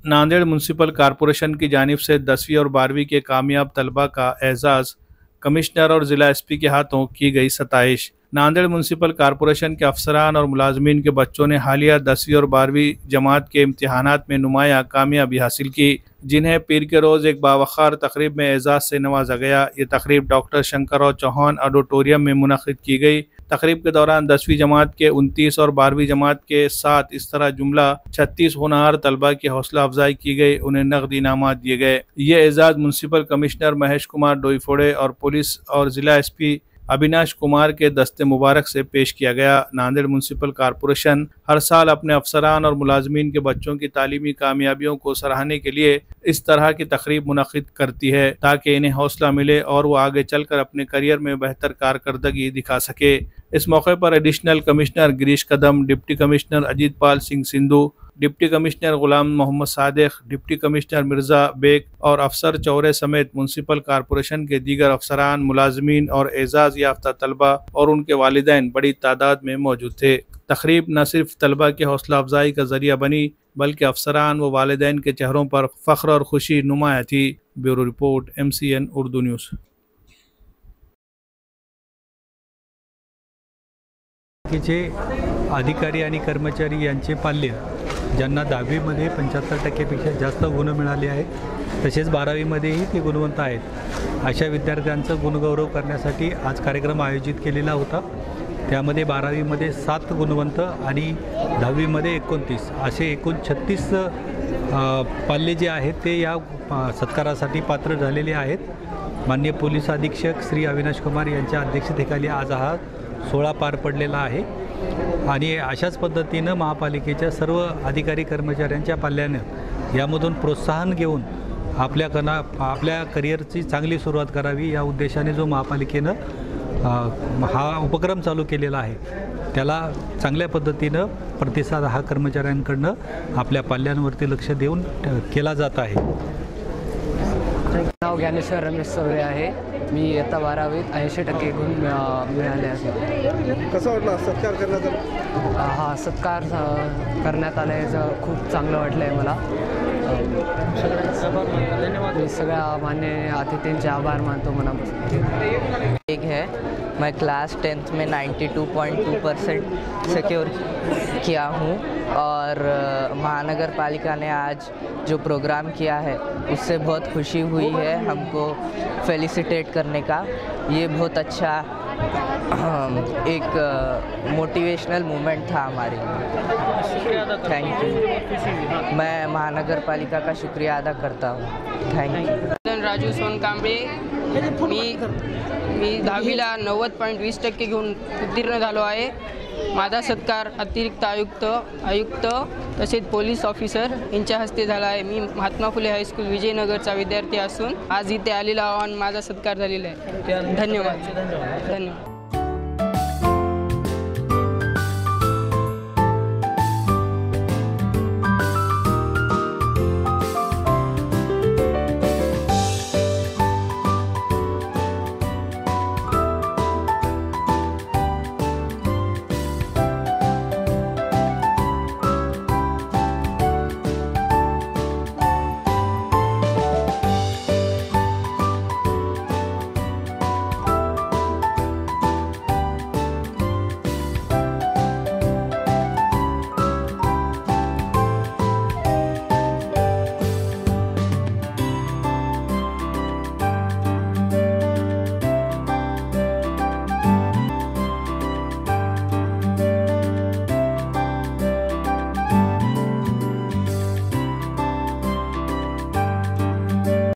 Nanded municipal corporation की जानिब से 10वीं और 12वीं के कामयाब तलबा का एजाज़ कमिश्नर और ज़िला एसपी के हाथों की गई सताइश। नांदेड़ म्यूनसिपल कॉरपोरेशन के अफसरान और मुलाजमीन के बच्चों ने हालिया 10वीं और 12वीं जमात के इम्तिहानात में नुमाया कामयाबी हासिल की, जिन्हें पीर के रोज़ एक बावखार तकरीब में एजाज़ से नवाजा गया। ये तकरीब डॉक्टर शंकरराव चौहान ऑडिटोरियम में मुनक़िद की गई। तकरीब के दौरान 10वीं जमात के 29 और 12वीं जमात के 7 इस तरह जुमला 36 होनहार तलबा की हौसला अफजाई की गई, उन्हें नकदी इनामात दिए गए। ये एजाज़ म्यूनसिपल कमिश्नर महेश कुमार डोईफोड़े और पुलिस और ज़िला एसपी अविनाश कुमार के दस्ते मुबारक से पेश किया गया। नांदेड़ म्यूनसिपल कॉरपोरेशन हर साल अपने अफसरान और मुलाजमीन के बच्चों की तालीमी कामयाबियों को सराहने के लिए इस तरह की तकरीब मुनक़िद करती है, ताकि इन्हें हौसला मिले और वो आगे चलकर अपने करियर में बेहतर कारकर्दगी दिखा सके। इस मौके पर additional commissioner Girish Kadam, deputy commissioner Ajit Pal Singh Sindhu, deputy commissioner Ghulam Mohammad Sadiq, deputy commissioner Mirza Baig और अफसर चौरे समेत म्यूनसिपल कॉरपोरेशन के दीगर अफसरान, मुलाजमीन और एजाज़ याफ्ता तलबा और उनके वालिदैन बड़ी तादाद में मौजूद थे। तकरीब न सिर्फ तलबा की हौसला अफजाई का ज़रिया बनी, बल्कि अफसरान व वालिदैन के चेहरों पर फ़ख्र और खुशी नुमाया थी। Bureau report, MCN Urdu news. अधिकारी आणि कर्मचारी यांचे पाल्य ज्यांना 10वीमध्ये 75%पेक्षा जास्त गुण मिळाले आहेत, तसेच 12वीमध्येही ते गुणवंत आहेत, अशा विद्यार्थ्यांचं गुणगौरव करण्यासाठी आज कार्यक्रम आयोजित केलेला होता। त्यामध्ये 12वीमध्ये 7 गुणवंत आणि 10वीमध्ये 29 असे एकूण 36 पाल्य जे आहेत ते या सत्कारासाठी पात्र झालेले आहेत। माननीय पोलीस अधीक्षक श्री अविनाश कुमार यांच्या अध्यक्षतेखाली आज हा सोहळा पार पडलेला आहे आणि अशाच पद्धतीनं महापालिकेच्या सर्व अधिकारी कर्मचाऱ्यांच्या पाल्यानं यामधून प्रोत्साहन घेऊन आपल्या करिअरची चांगली सुरुवात करावी या उद्देशाने जो महापालिकेनं हा उपक्रम चालू केलेला आहे, त्याला चांगल्या पद्धतीनं प्रतिसाद हा कर्मचाऱ्यांकडनं आपल्या पाल्यांवरती लक्ष देऊन केला जात आहे। नाव ज्ञानेश्वर रमेश सौरे आहे। मी इयत्ता 12वीत 80% गुण मिळाले आहेत। कसं वाटलं सत्कार करण्यात? हा सत्कार करण्यात आल्याचं खूप चांगलं वाटलं आहे मला। मी सगळ्या मान्य अतिथींचे आभार मानतो मनापासून। एक है, मैं क्लास 10th में 92.2% सिक्योर किया हूँ और महानगर पालिका ने आज जो प्रोग्राम किया है उससे बहुत खुशी हुई है। हमको फेलिसिटेट करने का ये बहुत अच्छा एक मोटिवेशनल मोमेंट था हमारे लिए। Thank you. मैं महानगर पालिका का शुक्रिया अदा करता हूँ। Thank you. राजू सोनकांबळे, मी 10वीला 90.20% घेऊन उत्तीर्ण झालो आहे। माझा सत्कार अतिरिक्त आयुक्त तसेच पोलीस ऑफिसर यांच्या हस्ते झाला आहे। मी महात्मा फुले हायस्कूल विजयनगरचा विद्यार्थी असून आज इथे आलेला आहोत, माझा सत्कार झालेला आहे। धन्यवाद।